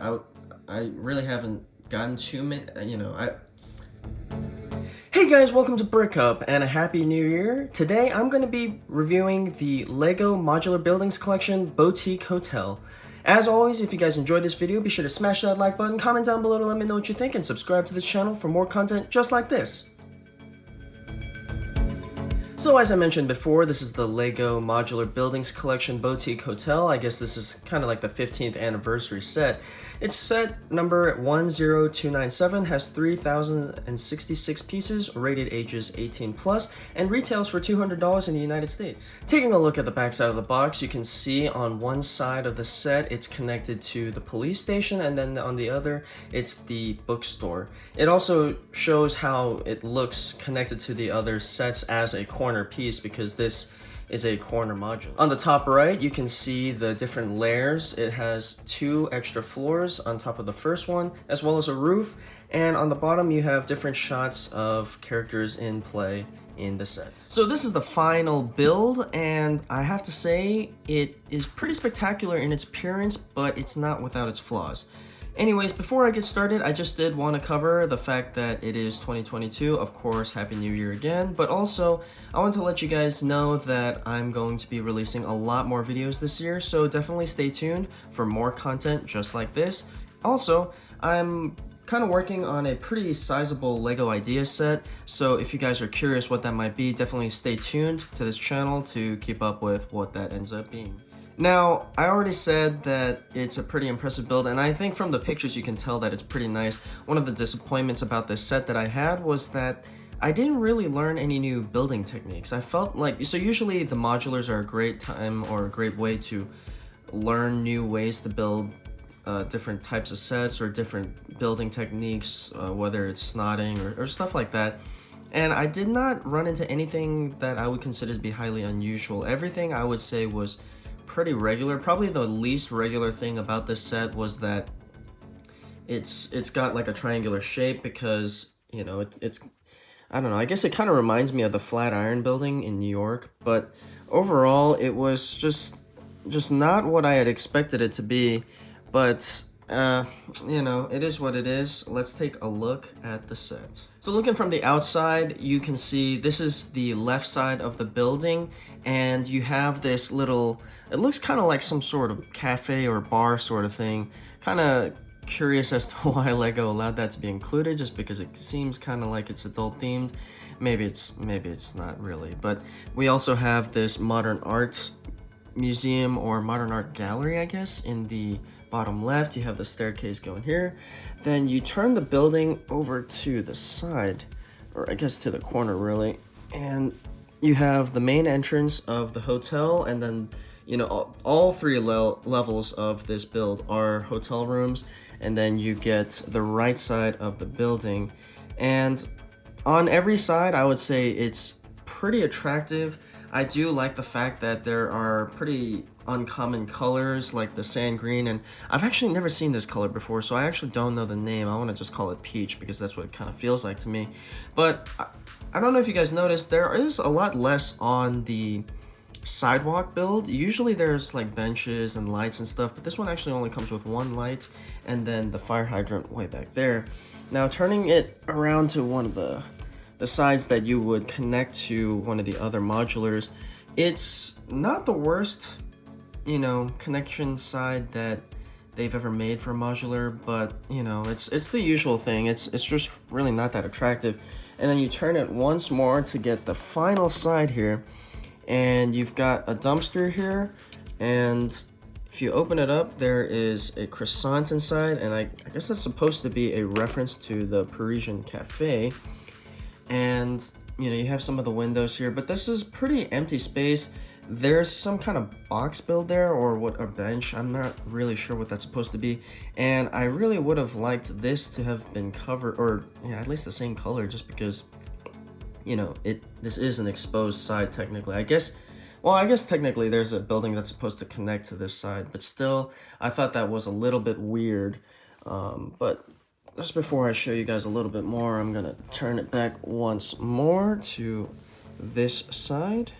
I really haven't gotten too many, Hey guys, welcome to Brick Up and a happy new year. Today I'm going to be reviewing the LEGO Modular Buildings Collection Boutique Hotel. As always, if you guys enjoyed this video, be sure to smash that like button, comment down below to let me know what you think, and subscribe to this channel for more content just like this. So as I mentioned before, this is the LEGO Modular Buildings Collection Boutique Hotel. I guess this is kind of like the 15th anniversary set. It's set number 10297, has 3,066 pieces, rated ages 18 plus, and retails for $200 in the United States. Taking a look at the back side of the box, you can see on one side of the set it's connected to the police station, and then on the other it's the bookstore. It also shows how it looks connected to the other sets as a corner piece, because this is a corner module. On the top right, you can see the different layers. It has 2 extra floors on top of the first one, as well as a roof. And on the bottom, you have different shots of characters in play in the set. So this is the final build, and I have to say, it is pretty spectacular in its appearance, but it's not without its flaws. Anyways, before I get started, I just did want to cover the fact that it is 2022, of course, Happy New Year again, but also I want to let you guys know that I'm going to be releasing a lot more videos this year, so definitely stay tuned for more content just like this. Also, I'm kind of working on a pretty sizable LEGO idea set, so if you guys are curious what that might be, definitely stay tuned to this channel to keep up with what that ends up being. Now, I already said that it's a pretty impressive build, and I think from the pictures you can tell that it's pretty nice. One of the disappointments about this set that I had was that I didn't really learn any new building techniques. I felt like, so usually the modulars are a great time or a great way to learn new ways to build different types of sets or different building techniques, whether it's snotting or stuff like that. And I did not run into anything that I would consider to be highly unusual. Everything I would say was pretty regular. Probably the least regular thing about this set was that it's got like a triangular shape, because you know it's I don't know, I guess it kind of reminds me of the Flatiron building in New York, but overall it was just not what I had expected it to be. But you know, it is what it is. Let's take a look at the set. So looking from the outside, you can see this is the left side of the building, and you have this little, it looks kind of like some sort of cafe or bar sort of thing. Kind of curious as to why LEGO allowed that to be included, just because it seems kind of like it's adult themed. Maybe it's not really. But we also have this modern art museum or modern art gallery, I guess, in the bottom left. You have the staircase going here. Then you turn the building over to the side, or I guess to the corner really, and you have the main entrance of the hotel, and then you know all 3 levels of this build are hotel rooms, and then you get the right side of the building. And on every side, I would say it's pretty attractive. I do like the fact that there are pretty uncommon colors like the sand green, and I've actually never seen this color before, so I actually don't know the name. I want to just call it peach because that's what it kind of feels like to me. But I don't know if you guys noticed, there is a lot less on the Sidewalk build. Usually there's like benches and lights and stuff, but this one actually only comes with 1 light and then the fire hydrant way back there. Now turning it around to one of the sides that you would connect to one of the other modulars, it's not the worst, you know, connection side that they've ever made for a modular, but you know, it's the usual thing. It's just really not that attractive. And then you turn it once more to get the final side here, and you've got a dumpster here, and if you open it up, there is a croissant inside, and I guess that's supposed to be a reference to the Parisian cafe. And you know, you have some of the windows here, but this is pretty empty space. There's some kind of box build there, or what, a bench. I'm not really sure what that's supposed to be, and I really would have liked this to have been covered, or yeah, at least the same color, just because you know this is an exposed side technically. I guess technically there's a building that's supposed to connect to this side, but still I thought that was a little bit weird. But just before I show you guys a little bit more, I'm gonna turn it back once more to this side.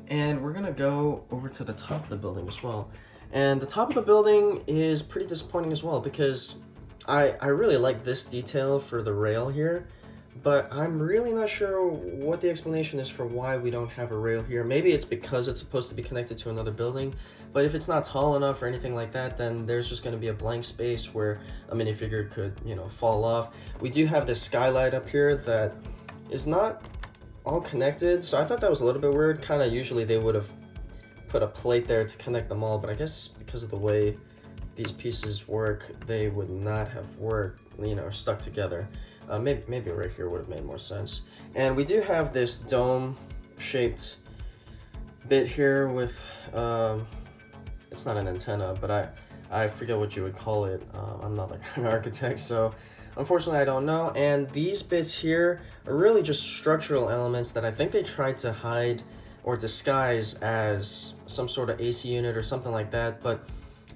And we're gonna go over to the top of the building as well. And the top of the building is pretty disappointing as well, because I really like this detail for the rail here, but I'm really not sure what the explanation is for why we don't have a rail here. Maybe it's because it's supposed to be connected to another building, but if it's not tall enough or anything like that, then there's just going to be a blank space where a minifigure could, you know, fall off. We do have this skylight up here that is not all connected, so I thought that was a little bit weird. Kind of usually they would have put a plate there to connect them all, but I guess because of the way these pieces work, they would not have worked, you know, stuck together. Maybe right here would have made more sense. And we do have this dome shaped bit here with it's not an antenna, but I forget what you would call it. I'm not like an architect, so unfortunately I don't know. And these bits here are really just structural elements that I think they tried to hide or disguise as some sort of AC unit or something like that, but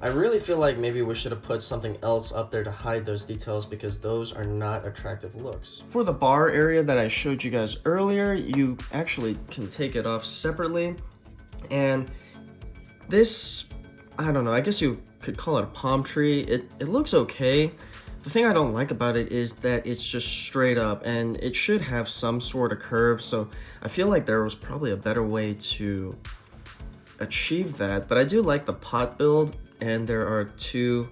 I really feel like maybe we should have put something else up there to hide those details, because those are not attractive looks. For the bar area that I showed you guys earlier, you actually can take it off separately, and this, I don't know, I guess you could call it a palm tree. It looks okay. The thing I don't like about it is that it's just straight up, and it should have some sort of curve, so I feel like there was probably a better way to achieve that. But I do like the pot build, and there are two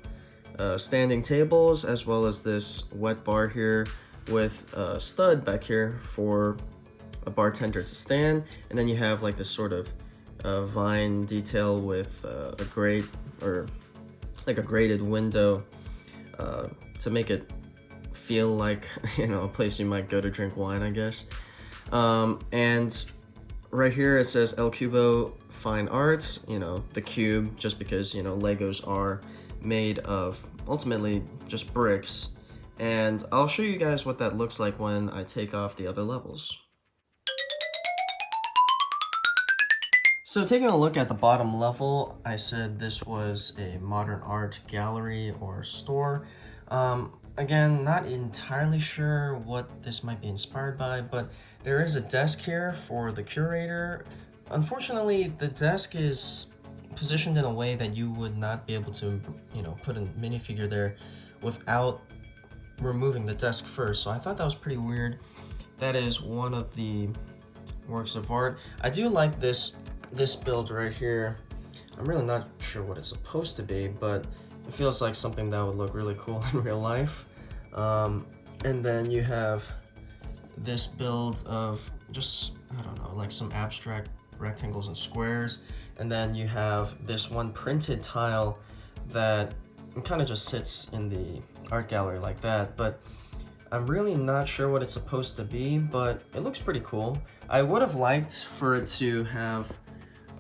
standing tables as well as this wet bar here with a stud back here for a bartender to stand, and then you have like this sort of vine detail with a grate, or like a grated window to make it feel like, you know, a place you might go to drink wine, I guess. And right here it says El Cubo Fine Arts, you know, the cube, just because, you know, Legos are made of ultimately just bricks. And I'll show you guys what that looks like when I take off the other levels. So taking a look at the bottom level, I said this was a modern art gallery or store. Again, not entirely sure what this might be inspired by, but there is a desk here for the curator. Unfortunately, the desk is positioned in a way that you would not be able to, you know, put a minifigure there without removing the desk first. So I thought that was pretty weird. That is one of the works of art. I do like this build right here. I'm really not sure what it's supposed to be, but it feels like something that would look really cool in real life. And then you have this build of just, I don't know, like some abstract rectangles and squares. And then you have this one printed tile that kind of just sits in the art gallery like that. But I'm really not sure what it's supposed to be, but it looks pretty cool. I would have liked for it to have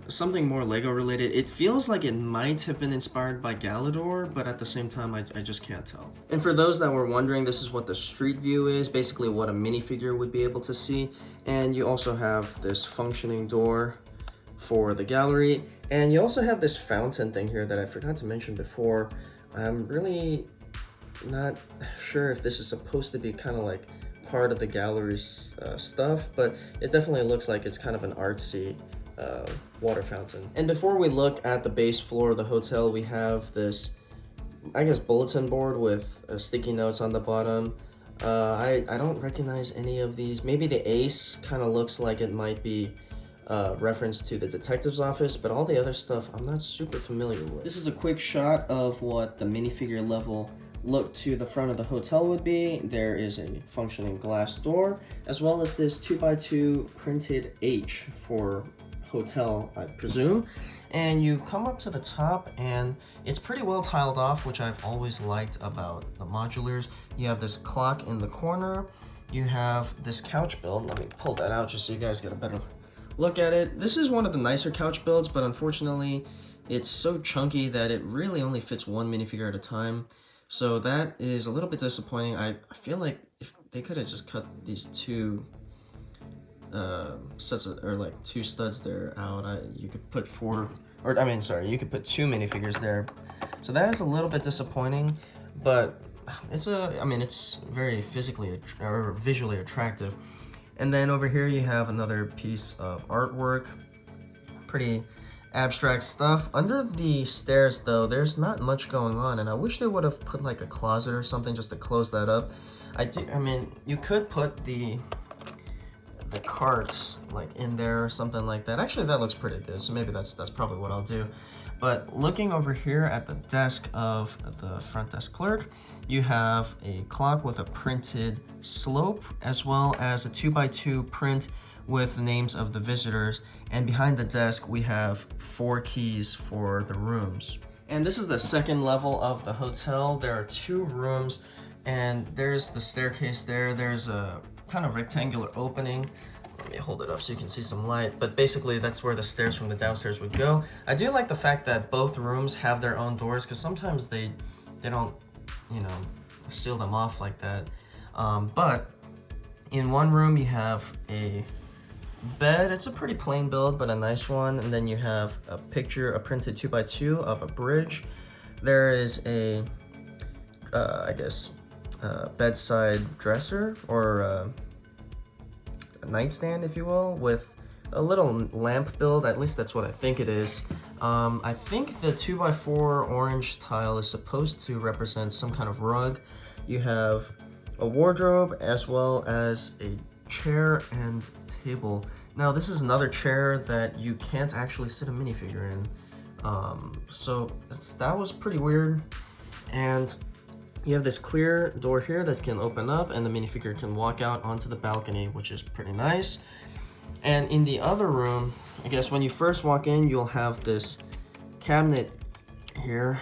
something more Lego related. It feels like it might have been inspired by Galador, but at the same time, I just can't tell. And for those that were wondering, this is what the street view is, basically what a minifigure would be able to see. And you also have this functioning door for the gallery. And you also have this fountain thing here that I forgot to mention before. I'm really not sure if this is supposed to be kind of like part of the gallery's stuff, but it definitely looks like it's kind of an artsy water fountain. And before we look at the base floor of the hotel, we have this, I guess, bulletin board with sticky notes on the bottom. I don't recognize any of these. Maybe the ace kind of looks like it might be reference to the detective's office, but all the other stuff I'm not super familiar with. This is a quick shot of what the minifigure level look to the front of the hotel would be. There is a functioning glass door, as well as this 2x2 printed H for hotel, I presume. And you come up to the top and it's pretty well tiled off, which I've always liked about the modulars. You have this clock in the corner. You have this couch build. Let me pull that out just so you guys get a better look at it. This is one of the nicer couch builds, but unfortunately it's so chunky that it really only fits one minifigure at a time. So that is a little bit disappointing. I feel like if they could have just cut these two sets of, or like two studs there out, you could put you could put two minifigures there. So that is a little bit disappointing, but it's very physically or visually attractive. And then over here you have another piece of artwork, pretty abstract stuff. Under the stairs though, there's not much going on, and I wish they would have put like a closet or something just to close that up. I mean, you could put the carts like in there or something like that. Actually, that looks pretty good, so maybe that's probably what I'll do. But looking over here at the desk of the front desk clerk, you have a clock with a printed slope, as well as a 2x2 print with the names of the visitors. And behind the desk, we have 4 keys for the rooms. And this is the second level of the hotel. There are 2 rooms, and there's the staircase there. There's a kind of rectangular opening. Let me hold it up so you can see some light, but basically that's where the stairs from the downstairs would go. I do like the fact that both rooms have their own doors, because sometimes they don't, you know, seal them off like that. But in one room you have a bed. It's a pretty plain build, but a nice one. And then you have a printed 2x2 of a bridge. There is a, I guess, bedside dresser, or a nightstand, if you will, with a little lamp build. At least that's what I think it is. I think the 2x4 orange tile is supposed to represent some kind of rug. You have a wardrobe, as well as a chair and table. Now this is another chair that you can't actually sit a minifigure in, so that was pretty weird. And you have this clear door here that can open up, and the minifigure can walk out onto the balcony, which is pretty nice. And in the other room, I guess when you first walk in, you'll have this cabinet here,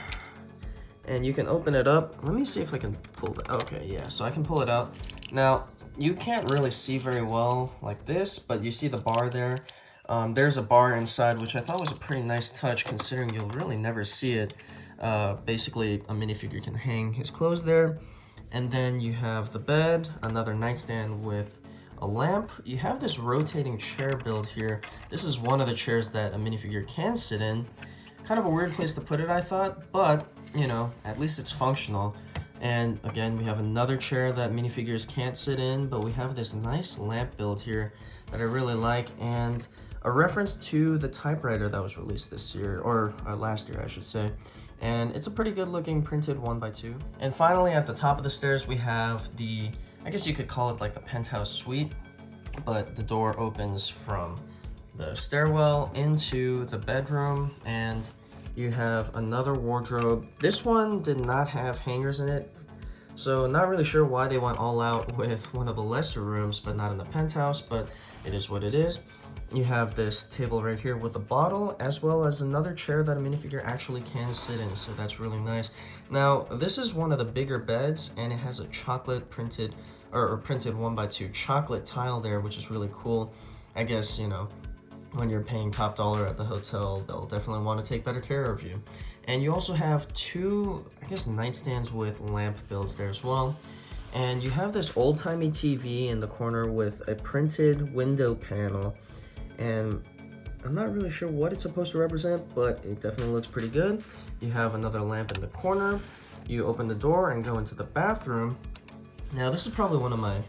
and you can open it up. Let me see if I can pull it. Okay, yeah, so I can pull it out. Now, you can't really see very well like this, but you see the bar there. There's a bar inside, which I thought was a pretty nice touch, considering you'll really never see it. Basically, a minifigure can hang his clothes there. And then you have the bed, another nightstand with a lamp. You have this rotating chair build here. This is one of the chairs that a minifigure can sit in. Kind of a weird place to put it, I thought, but, you know, at least it's functional. And again, we have another chair that minifigures can't sit in, but we have this nice lamp build here that I really like, and a reference to the typewriter that was released this year, or last year, I should say. And it's a pretty good looking printed 1x2. And finally, at the top of the stairs, we have the, I guess you could call it like the penthouse suite, but the door opens from the stairwell into the bedroom, and you have another wardrobe. This one did not have hangers in it, so not really sure why they went all out with one of the lesser rooms, but not in the penthouse, but it is what it is. You have this table right here with a bottle, as well as another chair that a minifigure actually can sit in, so that's really nice. Now, this is one of the bigger beds, and it has a chocolate printed, or printed 1x2 chocolate tile there, which is really cool. I guess, you know, when you're paying top dollar at the hotel, they'll definitely want to take better care of you. And you also have 2, I guess, nightstands with lamp builds there as well. And you have this old-timey TV in the corner with a printed window panel. And I'm not really sure what it's supposed to represent, but it definitely looks pretty good. You have another lamp in the corner. You open the door and go into the bathroom. Now, this is probably one of my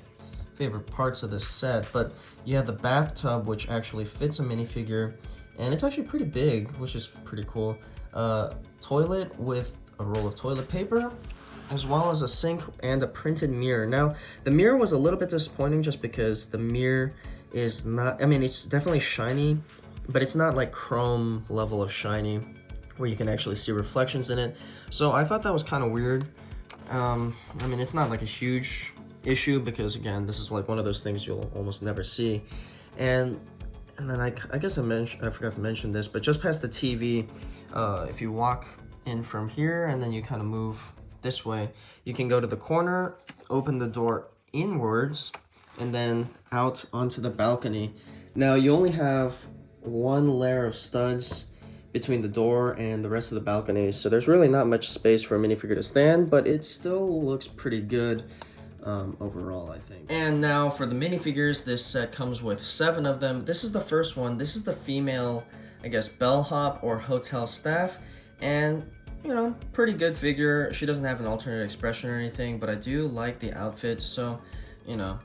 favorite parts of this set, but you have the bathtub, which actually fits a minifigure, and it's actually pretty big, which is pretty cool. Toilet with a roll of toilet paper, as well as a sink and a printed mirror. Now, the mirror was a little bit disappointing just because the mirror is not, I mean, it's definitely shiny, but it's not like chrome level of shiny where you can actually see reflections in it. So I thought that was kind of weird. I mean, it's not like a huge issue because, again, this is like one of those things you'll almost never see. And then I guess I forgot to mention this, but just past the TV, if you walk in from here and then you kind of move this way, you can go to the corner, open the door inwards, and then out onto the balcony. Now, you only have one layer of studs between the door and the rest of the balcony, so there's really not much space for a minifigure to stand, but it still looks pretty good overall, I think. And now for the minifigures, this set comes with 7 of them. This is the first one. This is the female, I guess, bellhop or hotel staff, and you know, pretty good figure. She doesn't have an alternate expression or anything, but I do like the outfit, so, you know,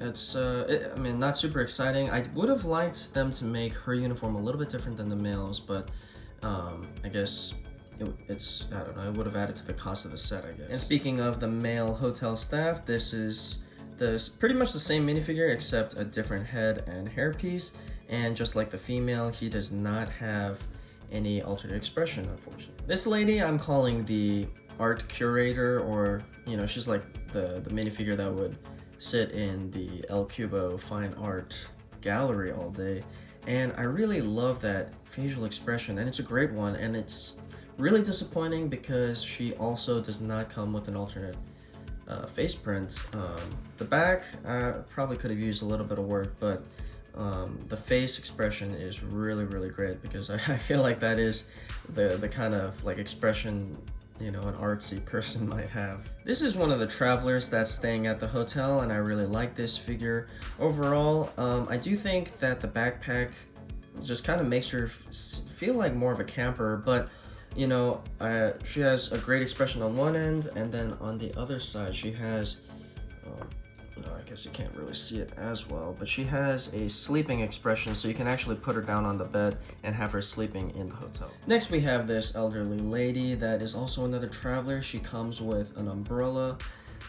It's, I mean, not super exciting. I would have liked them to make her uniform a little bit different than the male's, but I guess it's, I don't know, it would have added to the cost of the set, I guess. And speaking of the male hotel staff, this is pretty much the same minifigure except a different head and hairpiece. And just like the female, he does not have any alternate expression, unfortunately. This lady I'm calling the art curator, or, you know, she's like the minifigure that would sit in the El Cubo fine art gallery all day. And I really love that facial expression, and it's a great one, and it's really disappointing because she also does not come with an alternate face print. The back probably could have used a little bit of work, but the face expression is really great, because I feel like that is the kind of like expression, you know, an artsy person might have. This is one of the travelers that's staying at the hotel, and I really like this figure. Overall, I do think that the backpack just kind of makes her feel like more of a camper, but you know, she has a great expression on one end, and then on the other side she has, no, I guess you can't really see it as well, but she has a sleeping expression, so you can actually put her down on the bed and have her sleeping in the hotel. Next we have this elderly lady that is also another traveler. She comes with an umbrella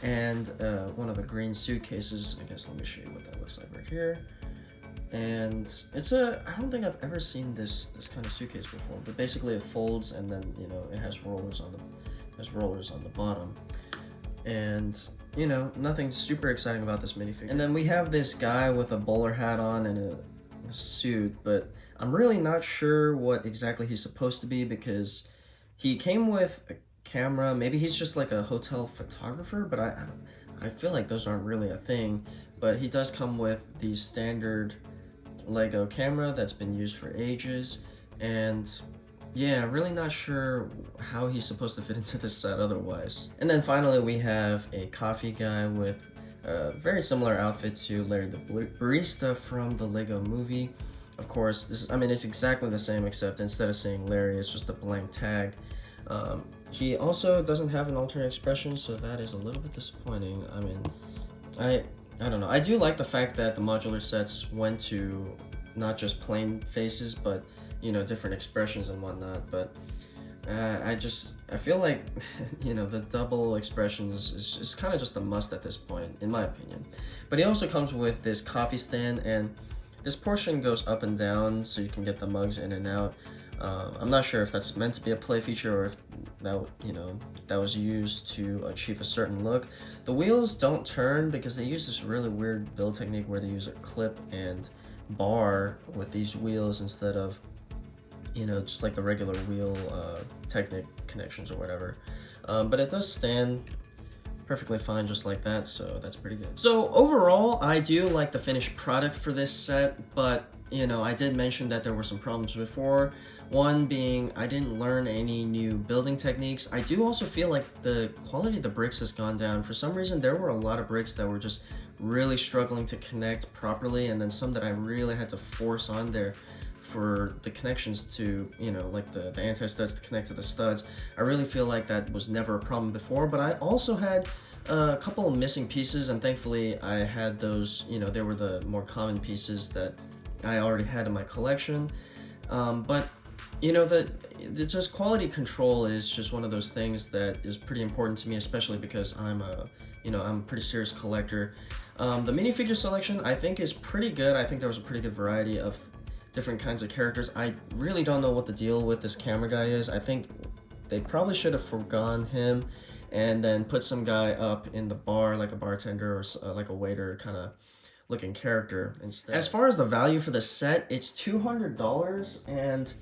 and one of the green suitcases. I guess let me show you what that looks like right here. And it's I don't think I've ever seen this kind of suitcase before, but basically it folds, and then, you know, it has rollers on the bottom. And, you know, nothing super exciting about this minifigure. And then we have this guy with a bowler hat on and a suit, but I'm really not sure what exactly he's supposed to be, because he came with a camera. Maybe he's just like a hotel photographer, but I feel like those aren't really a thing. But he does come with the standard LEGO camera that's been used for ages, and yeah, really not sure how he's supposed to fit into this set otherwise. And then finally we have a coffee guy with a very similar outfit to Larry the barista from the LEGO movie. Of course, it's exactly the same, except instead of saying Larry, it's just a blank tag. He also doesn't have an alternate expression, so that is a little bit disappointing. I mean, I don't know. I do like the fact that the modular sets went to not just plain faces, but, you know, different expressions and whatnot. But I feel like, you know, the double expressions is just kind of just a must at this point, in my opinion. But he also comes with this coffee stand, and this portion goes up and down so you can get the mugs in and out. I'm not sure if that's meant to be a play feature, or if that was used to achieve a certain look. The wheels don't turn because they use this really weird build technique where they use a clip and bar with these wheels instead of, you know, just like the regular wheel Technic connections or whatever. But it does stand perfectly fine just like that, so that's pretty good. So overall, I do like the finished product for this set, but, you know, I did mention that there were some problems before. One being, I didn't learn any new building techniques. I do also feel like the quality of the bricks has gone down. For some reason, there were a lot of bricks that were just really struggling to connect properly, and then some that I really had to force on there for the connections to, you know, like the anti-studs to connect to the studs. I really feel like that was never a problem before, but I also had a couple of missing pieces, and thankfully I had those, you know, they were the more common pieces that I already had in my collection. But you know, the just quality control is just one of those things that is pretty important to me, especially because I'm a pretty serious collector. The minifigure selection I think is pretty good. I think there was a pretty good variety of different kinds of characters. I really don't know what the deal with this camera guy is. I think they probably should have forgone him and then put some guy up in the bar, like a bartender or like a waiter kind of looking character instead. As far as the value for the set, it's $200, and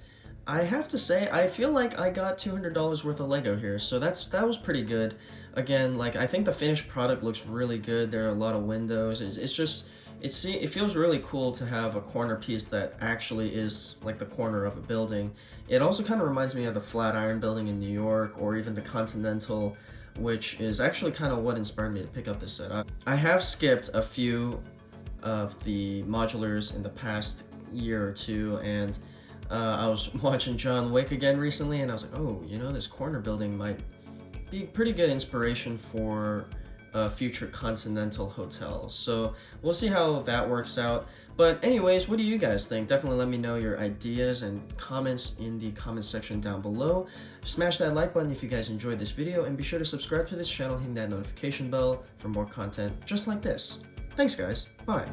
I have to say, I feel like I got $200 worth of Lego here, so that was pretty good. Again, like, I think the finished product looks really good. There are a lot of windows. It feels really cool to have a corner piece that actually is like the corner of a building. It also kind of reminds me of the Flatiron building in New York, or even the Continental, which is actually kind of what inspired me to pick up this set. I have skipped a few of the modulars in the past year or two, and I was watching John Wick again recently, and I was like, oh, you know, this corner building might be pretty good inspiration for a future continental hotel. So we'll see how that works out. But anyways, what do you guys think? Definitely let me know your ideas and comments in the comment section down below. Smash that like button if you guys enjoyed this video, and be sure to subscribe to this channel, hitting that notification bell for more content just like this. Thanks guys, bye.